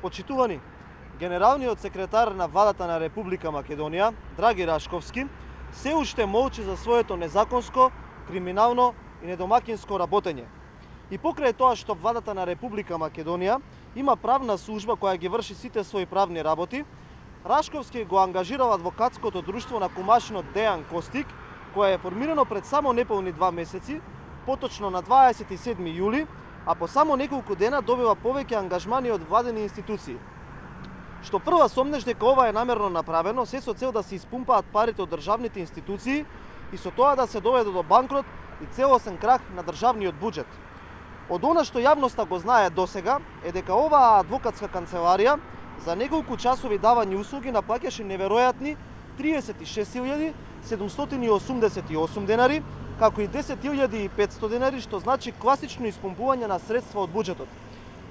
Почитувани, генералниот секретар на владата на Република Македонија, Драги Рашковски, се уште молчи за своето незаконско, криминално и недомакинско работење. И покрај тоа што владата на Република Македонија има правна служба која ги врши сите своји правни работи, Рашковски го ангажирал адвокатското друштво на кумашинот Дејан Костик, кое е формирано пред само неполни 2 месеци, поточно на 27 јули, а по само неколку дена добива повеќе ангажмани од владени институции. Што прва сомнеш дека ова е намерно направено, се со цел да се испумпаат парите од државните институции и со тоа да се доведе до банкрот и целосен крах на државниот буџет. Од она што јавноста го знае досега е дека оваа адвокатска канцеларија за неколку часови давање услуги наплаќаше неверојатни 36.788 денари, како и 10.500 денари, што значи класично испумпување на средства од буџетот.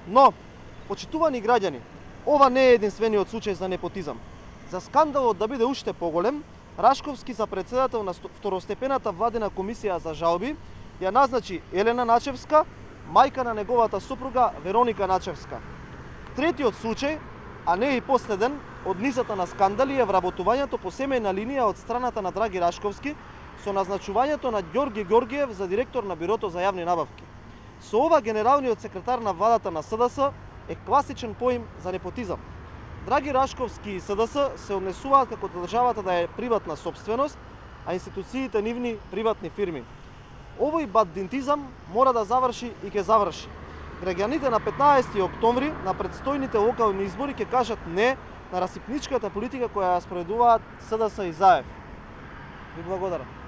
Но, почитувани граѓани, ова не е единствениот случај за непотизам. За скандалот да биде уште поголем, Рашковски за председател на второстепената владена комисија за жалби ја назначи Елена Начевска, мајка на неговата сопруга Вероника Начевска. Третиот случај, а не и последен, од низата на скандали е вработувањето по семејна линија од страната на Драги Рашковски со назначувањето на Ѓорги Ѓоргиев за директор на Бирото за јавни набавки. Со ова генералниот секретар на владата на СДС е класичен поим за непотизам. Драги Рашковски и СДС се однесуваат како државата да е приватна собственост, а институциите нивни приватни фирми. Овој бандитизам мора да заврши и ќе заврши. Граѓаните на 15 октомври на предстојните локални избори ќе кажат не на расипничката политика која ја спроведуваат СДС и ЗАЕВ. Ви благодарам.